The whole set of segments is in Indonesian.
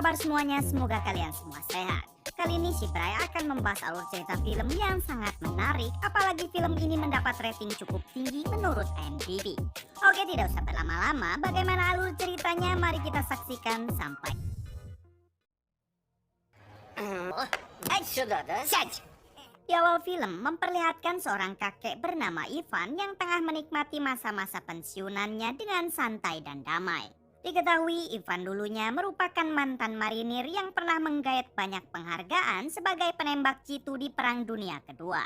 kabar semuanya? Semoga kalian semua sehat. Kali ini si Bray akan membahas alur cerita film yang sangat menarik, apalagi film ini mendapat rating cukup tinggi menurut IMDb. Oke, tidak usah berlama-lama, bagaimana alur ceritanya? Mari kita saksikan sampai. Sudah, сядь. Di awal film memperlihatkan seorang kakek bernama Ivan yang tengah menikmati masa-masa pensiunannya dengan santai dan damai. Diketahui Ivan dulunya merupakan mantan marinir yang pernah menggait banyak penghargaan sebagai penembak jitu di Perang Dunia Kedua.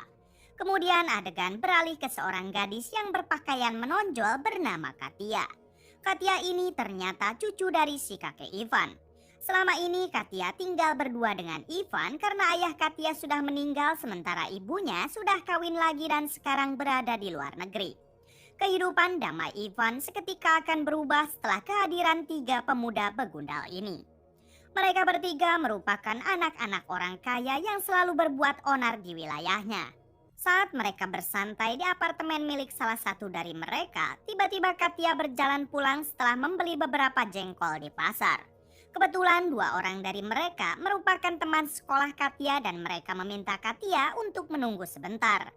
Kemudian adegan beralih ke seorang gadis yang berpakaian menonjol bernama Katia. Katia ini ternyata cucu dari si kakek Ivan. Selama ini Katia tinggal berdua dengan Ivan karena ayah Katia sudah meninggal sementara ibunya sudah kawin lagi dan sekarang berada di luar negeri. Kehidupan damai Ivan seketika akan berubah setelah kehadiran tiga pemuda begundal ini. Mereka bertiga merupakan anak-anak orang kaya yang selalu berbuat onar di wilayahnya. Saat mereka bersantai di apartemen milik salah satu dari mereka, tiba-tiba Katia berjalan pulang setelah membeli beberapa jengkol di pasar. Kebetulan dua orang dari mereka merupakan teman sekolah Katia dan mereka meminta Katia untuk menunggu sebentar.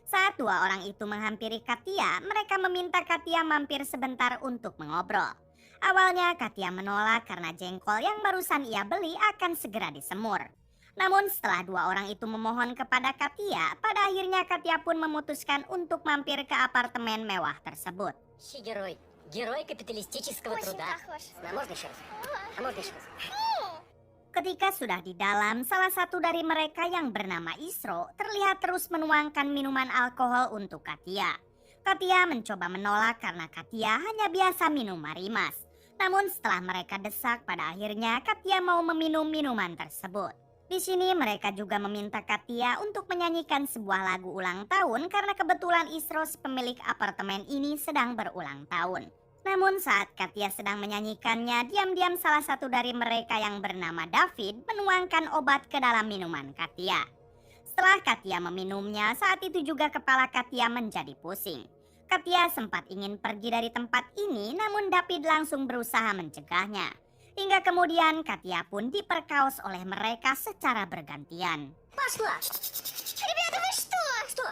Saat dua orang itu menghampiri Katia, mereka meminta Katia mampir sebentar untuk mengobrol. Awalnya Katia menolak karena jengkol yang barusan ia beli akan segera disemur. Namun setelah dua orang itu memohon kepada Katia, pada akhirnya Katia pun memutuskan untuk mampir ke apartemen mewah tersebut. Si герой капиталистического труда. Можно еще раз? Можно еще раз? Ketika sudah di dalam, salah satu dari mereka yang bernama Isro terlihat terus menuangkan minuman alkohol untuk Katia. Katia mencoba menolak karena Katia hanya biasa minum marimas. Namun setelah mereka desak, pada akhirnya Katia mau meminum minuman tersebut. Di sini mereka juga meminta Katia untuk menyanyikan sebuah lagu ulang tahun karena kebetulan Isro pemilik apartemen ini sedang berulang tahun. Namun saat Katia sedang menyanyikannya, diam-diam salah satu dari mereka yang bernama David menuangkan obat ke dalam minuman Katia. Setelah Katia meminumnya, saat itu juga kepala Katia menjadi pusing. Katia sempat ingin pergi dari tempat ini, namun David langsung berusaha mencegahnya. Hingga kemudian Katia pun diperkaos oleh mereka secara bergantian. Пошла! Ребята, вы что? Что?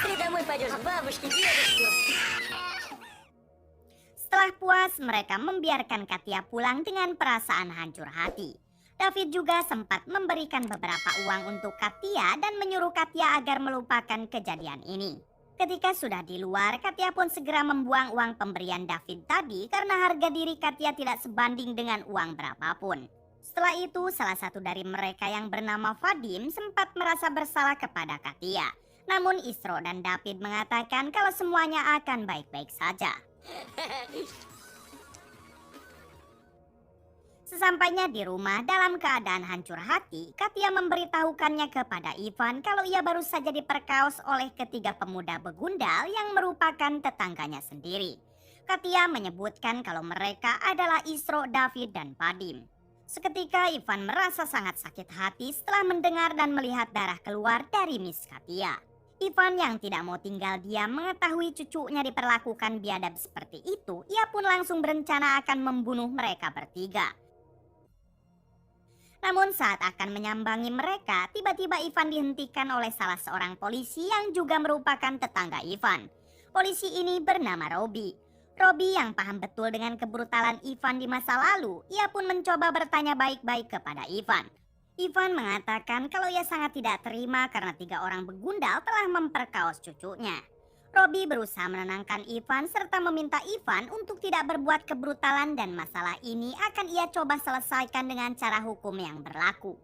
Ты домой пойдешь к бабушке, дедушке. Setelah puas, mereka membiarkan Katia pulang dengan perasaan hancur hati. David juga sempat memberikan beberapa uang untuk Katia dan menyuruh Katia agar melupakan kejadian ini. Ketika sudah di luar, Katia pun segera membuang uang pemberian David tadi karena harga diri Katia tidak sebanding dengan uang berapapun. Setelah itu, salah satu dari mereka yang bernama Vadim sempat merasa bersalah kepada Katia. Namun Isro dan David mengatakan kalau semuanya akan baik-baik saja. Sesampainya di rumah dalam keadaan hancur hati, Katia memberitahukannya kepada Ivan kalau ia baru saja diperkaos oleh ketiga pemuda begundal yang merupakan tetangganya sendiri. Katia menyebutkan kalau mereka adalah Isro, David, dan Vadim. Seketika Ivan merasa sangat sakit hati setelah mendengar dan melihat darah keluar dari Miss Katia. Ivan yang tidak mau tinggal diam mengetahui cucunya diperlakukan biadab seperti itu, ia pun langsung berencana akan membunuh mereka bertiga. Namun saat akan menyambangi mereka, tiba-tiba Ivan dihentikan oleh salah seorang polisi yang juga merupakan tetangga Ivan. Polisi ini bernama Robbie. Robbie yang paham betul dengan kebrutalan Ivan di masa lalu, ia pun mencoba bertanya baik-baik kepada Ivan. Ivan mengatakan kalau ia sangat tidak terima karena tiga orang begundal telah memperkaos cucunya. Robbie berusaha menenangkan Ivan serta meminta Ivan untuk tidak berbuat kebrutalan dan masalah ini akan ia coba selesaikan dengan cara hukum yang berlaku.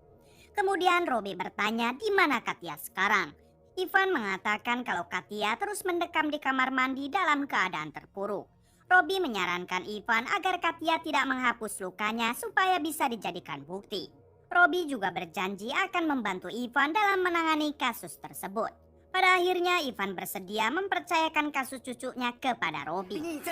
Kemudian Robbie bertanya di mana Katia sekarang. Ivan mengatakan kalau Katia terus mendekam di kamar mandi dalam keadaan terpuruk. Robbie menyarankan Ivan agar Katia tidak menghapus lukanya supaya bisa dijadikan bukti. Robbie juga berjanji akan membantu Ivan dalam menangani kasus tersebut. Pada akhirnya Ivan bersedia mempercayakan kasus cucunya kepada Robbie.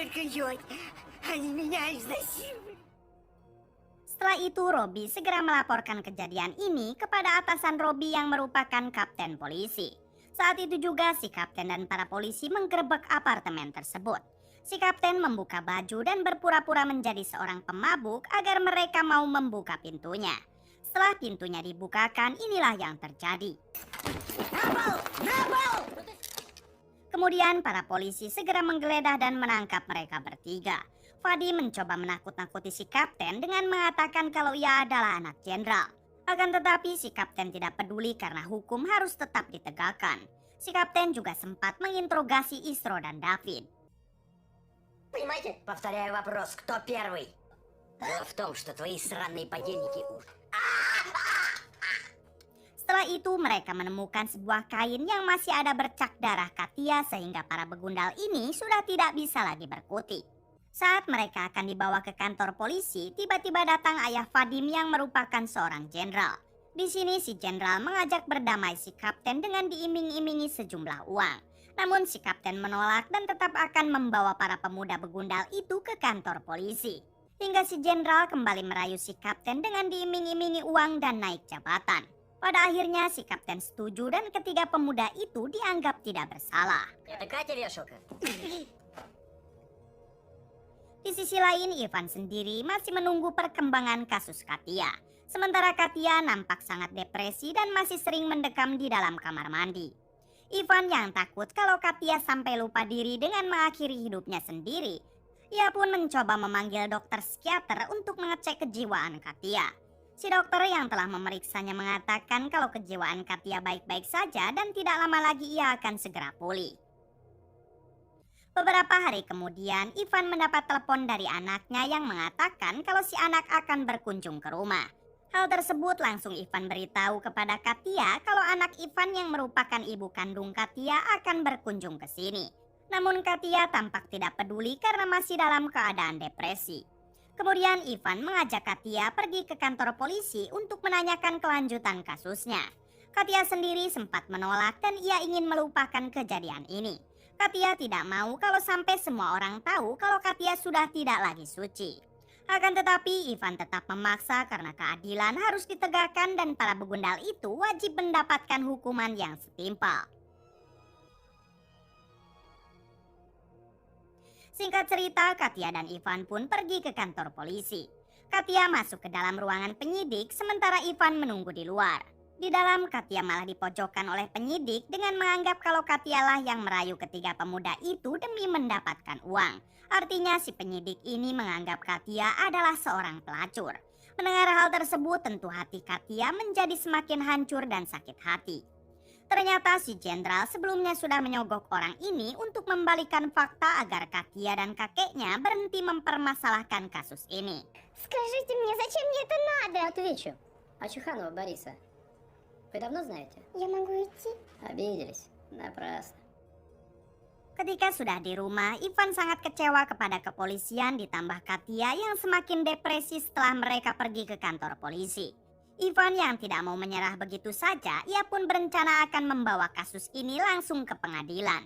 Setelah itu Robbie segera melaporkan kejadian ini kepada atasan Robbie yang merupakan kapten polisi. Saat itu juga si kapten dan para polisi menggerebek apartemen tersebut. Si kapten membuka baju dan berpura-pura menjadi seorang pemabuk agar mereka mau membuka pintunya. Setelah pintunya dibukakan, inilah yang terjadi. Kemudian para polisi segera menggeledah dan menangkap mereka bertiga. Fadi mencoba menakut-nakuti si kapten dengan mengatakan kalau ia adalah anak jenderal. Akan tetapi si kapten tidak peduli karena hukum harus tetap ditegakkan. Si kapten juga sempat menginterogasi Isro dan David. Понимаете? Повторяю вопрос, кто первый? Дело в том, что твои сраные подельники... Setelah itu mereka menemukan sebuah kain yang masih ada bercak darah Katia sehingga para begundal ini sudah tidak bisa lagi berkutik. Saat mereka akan dibawa ke kantor polisi, tiba-tiba datang ayah Vadim yang merupakan seorang jenderal. Di sini si jenderal mengajak berdamai si kapten dengan diiming-imingi sejumlah uang. Namun si kapten menolak dan tetap akan membawa para pemuda begundal itu ke kantor polisi. Hingga si jenderal kembali merayu si kapten dengan diiming-imingi uang dan naik jabatan. Pada akhirnya si kapten setuju dan ketiga pemuda itu dianggap tidak bersalah. Это Катя вешалка? Di sisi lain, Ivan sendiri masih menunggu perkembangan kasus Katia. Sementara Katia nampak sangat depresi dan masih sering mendekam di dalam kamar mandi. Ivan yang takut kalau Katia sampai lupa diri dengan mengakhiri hidupnya sendiri. Ia pun mencoba memanggil dokter psikiater untuk mengecek kejiwaan Katia. Si dokter yang telah memeriksanya mengatakan kalau kejiwaan Katia baik-baik saja dan tidak lama lagi ia akan segera pulih. Beberapa hari kemudian, Ivan mendapat telepon dari anaknya yang mengatakan kalau si anak akan berkunjung ke rumah. Hal tersebut langsung Ivan beritahu kepada Katia kalau anak Ivan yang merupakan ibu kandung Katia akan berkunjung ke sini. Namun Katia tampak tidak peduli karena masih dalam keadaan depresi. Kemudian Ivan mengajak Katia pergi ke kantor polisi untuk menanyakan kelanjutan kasusnya. Katia sendiri sempat menolak dan ia ingin melupakan kejadian ini. Katia tidak mau kalau sampai semua orang tahu kalau Katia sudah tidak lagi suci. Akan tetapi Ivan tetap memaksa karena keadilan harus ditegakkan dan para begundal itu wajib mendapatkan hukuman yang setimpal. Singkat cerita, Katia dan Ivan pun pergi ke kantor polisi. Katia masuk ke dalam ruangan penyidik sementara Ivan menunggu di luar. Di dalam, Katia malah dipojokkan oleh penyidik dengan menganggap kalau Katia lah yang merayu ketiga pemuda itu demi mendapatkan uang. Artinya si penyidik ini menganggap Katia adalah seorang pelacur. Mendengar hal tersebut tentu hati Katia menjadi semakin hancur dan sakit hati. Ternyata si jenderal sebelumnya sudah menyogok orang ini untuk membalikan fakta agar Katia dan kakeknya berhenti mempermasalahkan kasus ini. Скажите мне, зачем мне это надо? Отвечу. А Чуханова Бориса вы давно знаете? Я могу идти? Обиделись. Напрасно. Ketika sudah di rumah, Ivan sangat kecewa kepada kepolisian ditambah Katia yang semakin depresi setelah mereka pergi ke kantor polisi. Ivan yang tidak mau menyerah begitu saja, ia pun berencana akan membawa kasus ini langsung ke pengadilan.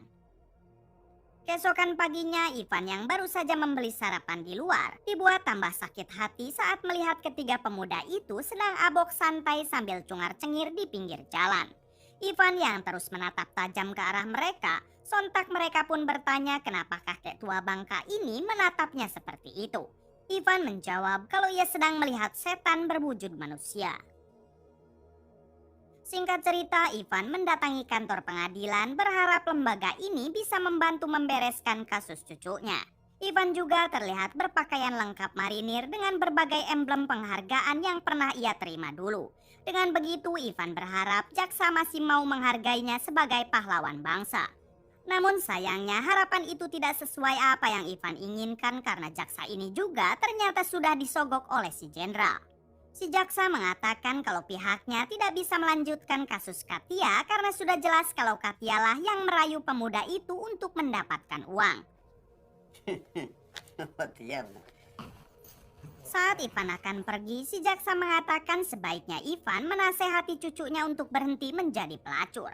Keesokan paginya, Ivan yang baru saja membeli sarapan di luar, dibuat tambah sakit hati saat melihat ketiga pemuda itu sedang abok santai sambil cungar-cengir di pinggir jalan. Ivan yang terus menatap tajam ke arah mereka, sontak mereka pun bertanya kenapa kakek tua bangka ini menatapnya seperti itu. Ivan menjawab kalau ia sedang melihat setan berwujud manusia. Singkat cerita, Ivan mendatangi kantor pengadilan berharap lembaga ini bisa membantu membereskan kasus cucunya. Ivan juga terlihat berpakaian lengkap marinir dengan berbagai emblem penghargaan yang pernah ia terima dulu. Dengan begitu, Ivan berharap jaksa masih mau menghargainya sebagai pahlawan bangsa. Namun sayangnya harapan itu tidak sesuai apa yang Ivan inginkan karena jaksa ini juga ternyata sudah disogok oleh si jenderal. Si jaksa mengatakan kalau pihaknya tidak bisa melanjutkan kasus Katia karena sudah jelas kalau Katia lah yang merayu pemuda itu untuk mendapatkan uang. Saat Ivan akan pergi, si jaksa mengatakan sebaiknya Ivan menasehati cucunya untuk berhenti menjadi pelacur.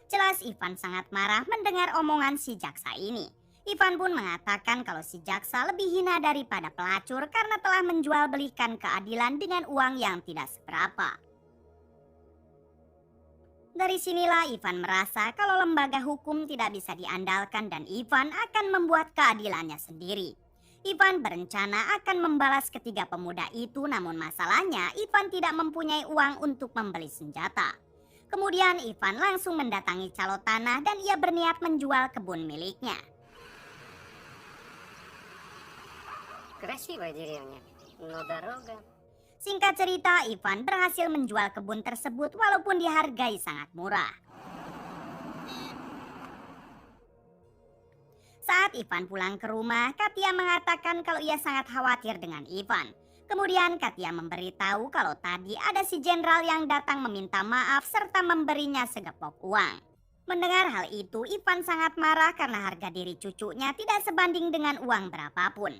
Jelas Ivan sangat marah mendengar omongan si jaksa ini. Ivan pun mengatakan kalau si jaksa lebih hina daripada pelacur karena telah menjual belikan keadilan dengan uang yang tidak seberapa. Dari sinilah Ivan merasa kalau lembaga hukum tidak bisa diandalkan dan Ivan akan membuat keadilannya sendiri. Ivan berencana akan membalas ketiga pemuda itu, namun masalahnya Ivan tidak mempunyai uang untuk membeli senjata. Kemudian Ivan langsung mendatangi calo tanah dan ia berniat menjual kebun miliknya. Красивая деревня, но дорога... Singkat cerita, Ivan berhasil menjual kebun tersebut walaupun dihargai sangat murah. Saat Ivan pulang ke rumah, Katia mengatakan kalau ia sangat khawatir dengan Ivan. Kemudian Katia memberitahu kalau tadi ada si jenderal yang datang meminta maaf serta memberinya segepok uang. Mendengar hal itu, Ivan sangat marah karena harga diri cucunya tidak sebanding dengan uang berapapun.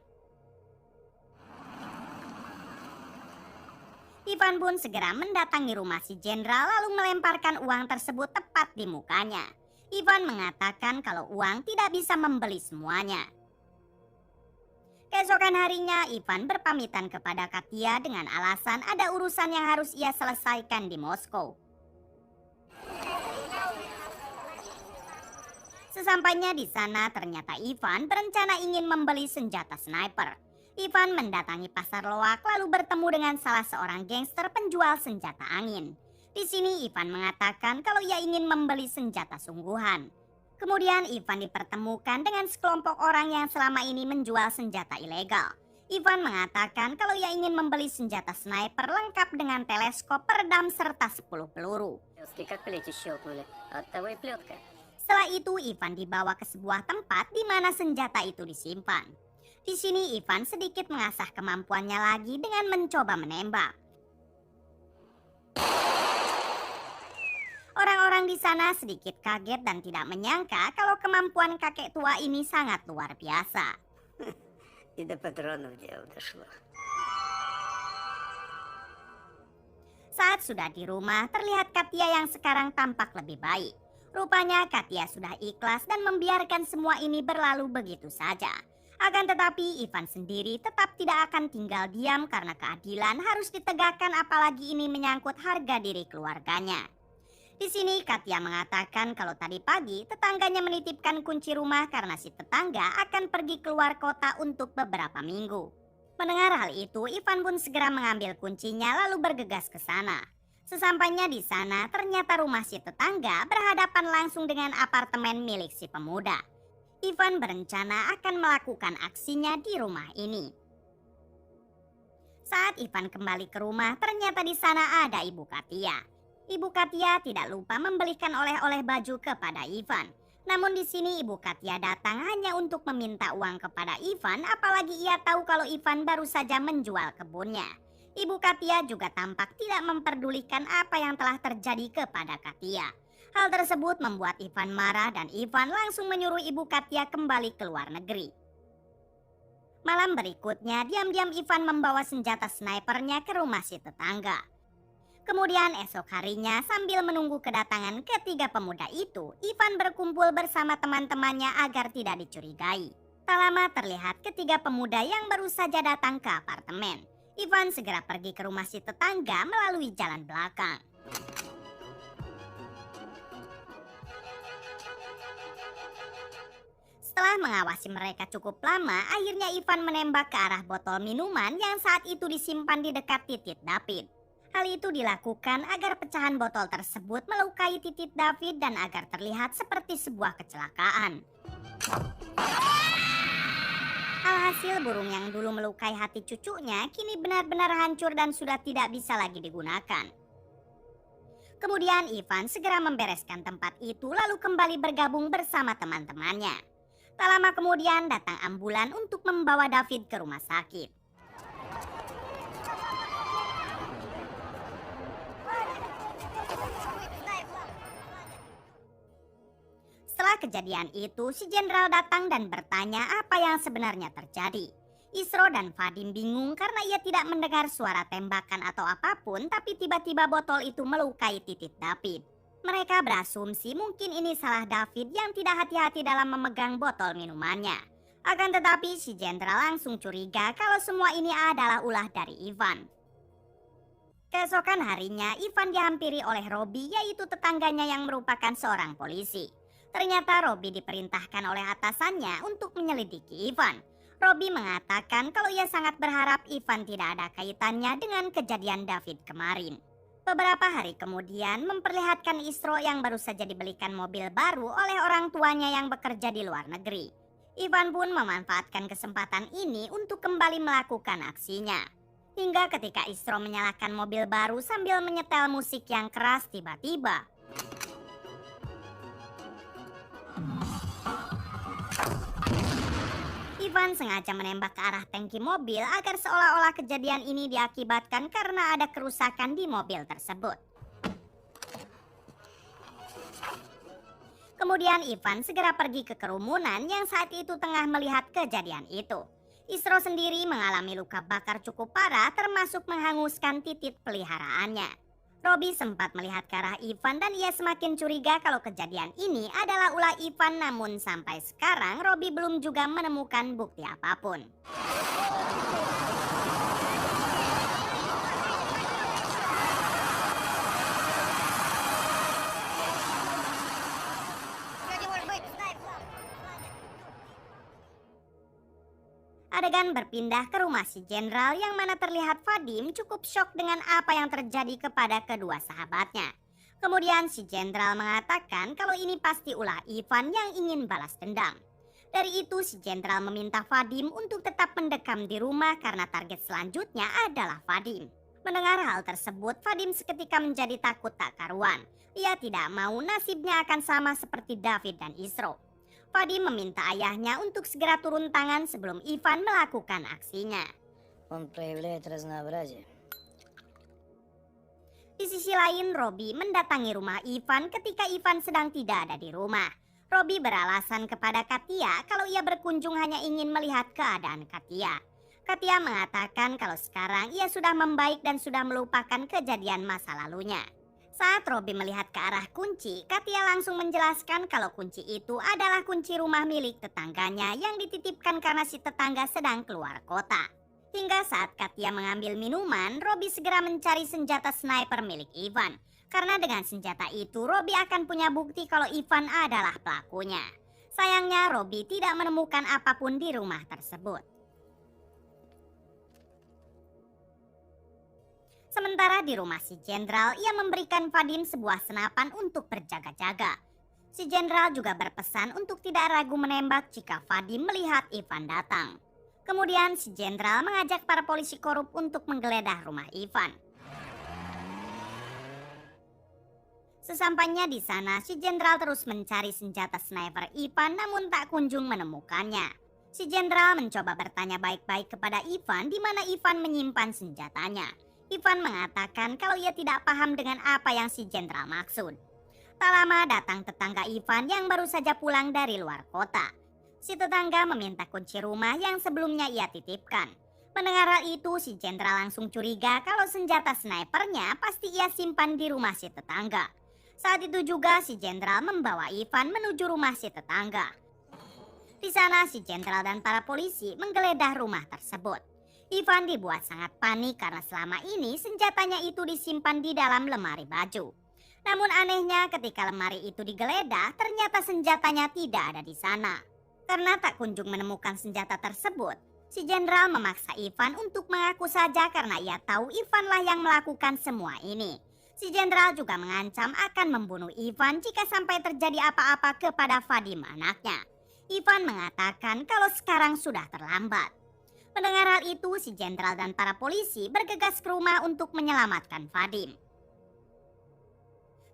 Ivan pun segera mendatangi rumah si jenderal lalu melemparkan uang tersebut tepat di mukanya. Ivan mengatakan kalau uang tidak bisa membeli semuanya. Keesokan harinya, Ivan berpamitan kepada Katia dengan alasan ada urusan yang harus ia selesaikan di Moskow. Sesampainya di sana, ternyata Ivan berencana ingin membeli senjata sniper. Ivan mendatangi pasar loak lalu bertemu dengan salah seorang gangster penjual senjata angin. Di sini Ivan mengatakan kalau ia ingin membeli senjata sungguhan. Kemudian Ivan dipertemukan dengan sekelompok orang yang selama ini menjual senjata ilegal. Ivan mengatakan kalau ia ingin membeli senjata sniper lengkap dengan teleskop peredam serta 10 peluru. Setelah itu Ivan dibawa ke sebuah tempat di mana senjata itu disimpan. Di sini Ivan sedikit mengasah kemampuannya lagi dengan mencoba menembak. Orang-orang di sana sedikit kaget dan tidak menyangka kalau kemampuan kakek tua ini sangat luar biasa. Saat sudah di rumah, terlihat Katia yang sekarang tampak lebih baik. Rupanya Katia sudah ikhlas dan membiarkan semua ini berlalu begitu saja. Akan tetapi Ivan sendiri tetap tidak akan tinggal diam karena keadilan harus ditegakkan, apalagi ini menyangkut harga diri keluarganya. Di sini Katia mengatakan kalau tadi pagi tetangganya menitipkan kunci rumah karena si tetangga akan pergi keluar kota untuk beberapa minggu. Mendengar hal itu, Ivan pun segera mengambil kuncinya lalu bergegas ke sana. Sesampainya di sana, ternyata rumah si tetangga berhadapan langsung dengan apartemen milik si pemuda. Ivan berencana akan melakukan aksinya di rumah ini. Saat Ivan kembali ke rumah, ternyata di sana ada Ibu Katia. Ibu Katia tidak lupa membelikan oleh-oleh baju kepada Ivan. Namun di sini Ibu Katia datang hanya untuk meminta uang kepada Ivan, apalagi ia tahu kalau Ivan baru saja menjual kebunnya. Ibu Katia juga tampak tidak memperdulikan apa yang telah terjadi kepada Katia. Hal tersebut membuat Ivan marah dan Ivan langsung menyuruh Ibu Katia kembali ke luar negeri. Malam berikutnya, diam-diam Ivan membawa senjata snipernya ke rumah si tetangga. Kemudian esok harinya, sambil menunggu kedatangan ketiga pemuda itu, Ivan berkumpul bersama teman-temannya agar tidak dicurigai. Tak lama terlihat ketiga pemuda yang baru saja datang ke apartemen. Ivan segera pergi ke rumah si tetangga melalui jalan belakang. Setelah mengawasi mereka cukup lama, akhirnya Ivan menembak ke arah botol minuman yang saat itu disimpan di dekat titik David. Hal itu dilakukan agar pecahan botol tersebut melukai titik David dan agar terlihat seperti sebuah kecelakaan. Alhasil burung yang dulu melukai hati cucunya kini benar-benar hancur dan sudah tidak bisa lagi digunakan. Kemudian Ivan segera membereskan tempat itu lalu kembali bergabung bersama teman-temannya. Tak lama kemudian datang ambulan untuk membawa David ke rumah sakit. Setelah kejadian itu, si jenderal datang dan bertanya apa yang sebenarnya terjadi. Isro dan Vadim bingung karena ia tidak mendengar suara tembakan atau apapun, tapi tiba-tiba botol itu melukai titik David. Mereka berasumsi mungkin ini salah David yang tidak hati-hati dalam memegang botol minumannya. Akan tetapi si jenderal langsung curiga kalau semua ini adalah ulah dari Ivan. Keesokan harinya, Ivan dihampiri oleh Robi, yaitu tetangganya yang merupakan seorang polisi. Ternyata Robi diperintahkan oleh atasannya untuk menyelidiki Ivan. Robi mengatakan kalau ia sangat berharap Ivan tidak ada kaitannya dengan kejadian David kemarin. Beberapa hari kemudian memperlihatkan Isro yang baru saja dibelikan mobil baru oleh orang tuanya yang bekerja di luar negeri. Ivan pun memanfaatkan kesempatan ini untuk kembali melakukan aksinya. Hingga ketika Isro menyalakan mobil baru sambil menyetel musik yang keras, tiba-tiba Ivan sengaja menembak ke arah tangki mobil agar seolah-olah kejadian ini diakibatkan karena ada kerusakan di mobil tersebut. Kemudian Ivan segera pergi ke kerumunan yang saat itu tengah melihat kejadian itu. Isro sendiri mengalami luka bakar cukup parah termasuk menghanguskan titik peliharaannya. Robi sempat melihat ke arah Ivan dan ia semakin curiga kalau kejadian ini adalah ulah Ivan, namun sampai sekarang Robi belum juga menemukan bukti apapun. Adegan berpindah ke rumah si jenderal yang mana terlihat Vadim cukup syok dengan apa yang terjadi kepada kedua sahabatnya. Kemudian si jenderal mengatakan kalau ini pasti ulah Ivan yang ingin balas dendam. Dari itu si jenderal meminta Vadim untuk tetap mendekam di rumah karena target selanjutnya adalah Vadim. Mendengar hal tersebut, Vadim seketika menjadi takut tak karuan. Ia tidak mau nasibnya akan sama seperti David dan Isro. Vadim meminta ayahnya untuk segera turun tangan sebelum Ivan melakukan aksinya. Он проявляет разнообразие. Di sisi lain, Robi mendatangi rumah Ivan ketika Ivan sedang tidak ada di rumah. Robi beralasan kepada Katia kalau ia berkunjung hanya ingin melihat keadaan Katia. Katia mengatakan kalau sekarang ia sudah membaik dan sudah melupakan kejadian masa lalunya. Saat Robi melihat ke arah kunci, Katia langsung menjelaskan kalau kunci itu adalah kunci rumah milik tetangganya yang dititipkan karena si tetangga sedang keluar kota. Hingga saat Katia mengambil minuman, Robi segera mencari senjata sniper milik Ivan. Karena dengan senjata itu, Robi akan punya bukti kalau Ivan adalah pelakunya. Sayangnya, Robi tidak menemukan apapun di rumah tersebut. Sementara di rumah si jenderal, ia memberikan Vadim sebuah senapan untuk berjaga-jaga. Si jenderal juga berpesan untuk tidak ragu menembak jika Vadim melihat Ivan datang. Kemudian si jenderal mengajak para polisi korup untuk menggeledah rumah Ivan. Sesampainya di sana, si jenderal terus mencari senjata sniper Ivan namun tak kunjung menemukannya. Si jenderal mencoba bertanya baik-baik kepada Ivan di mana Ivan menyimpan senjatanya. Ivan mengatakan kalau ia tidak paham dengan apa yang si jenderal maksud. Tak lama datang tetangga Ivan yang baru saja pulang dari luar kota. Si tetangga meminta kunci rumah yang sebelumnya ia titipkan. Mendengar hal itu, si jenderal langsung curiga kalau senjata snipernya pasti ia simpan di rumah si tetangga. Saat itu juga si jenderal membawa Ivan menuju rumah si tetangga. Di sana si jenderal dan para polisi menggeledah rumah tersebut. Ivan dibuat sangat panik karena selama ini senjatanya itu disimpan di dalam lemari baju. Namun anehnya ketika lemari itu digeledah, ternyata senjatanya tidak ada di sana. Karena tak kunjung menemukan senjata tersebut, si jenderal memaksa Ivan untuk mengaku saja karena ia tahu Ivanlah yang melakukan semua ini. Si jenderal juga mengancam akan membunuh Ivan jika sampai terjadi apa-apa kepada Vadim anaknya. Ivan mengatakan kalau sekarang sudah terlambat. Mendengar hal itu, si jenderal dan para polisi bergegas ke rumah untuk menyelamatkan Vadim.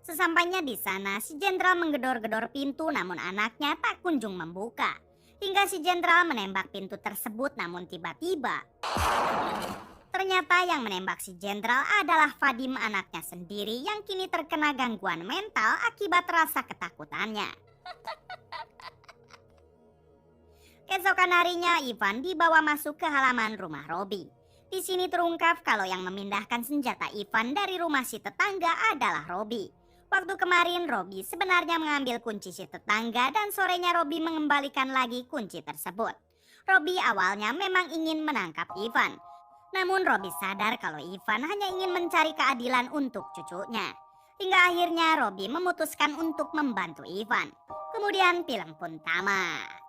Sesampainya di sana, si jenderal menggedor-gedor pintu namun anaknya tak kunjung membuka. Hingga si jenderal menembak pintu tersebut namun tiba-tiba ternyata yang menembak si jenderal adalah Vadim anaknya sendiri yang kini terkena gangguan mental akibat rasa ketakutannya. Keesokan harinya, Ivan dibawa masuk ke halaman rumah Robi. Di sini terungkap kalau yang memindahkan senjata Ivan dari rumah si tetangga adalah Robi. Waktu kemarin Robi sebenarnya mengambil kunci si tetangga dan sorenya Robi mengembalikan lagi kunci tersebut. Robi awalnya memang ingin menangkap Ivan. Namun Robby sadar kalau Ivan hanya ingin mencari keadilan untuk cucunya. Hingga akhirnya Robby memutuskan untuk membantu Ivan. Kemudian film pun tamat.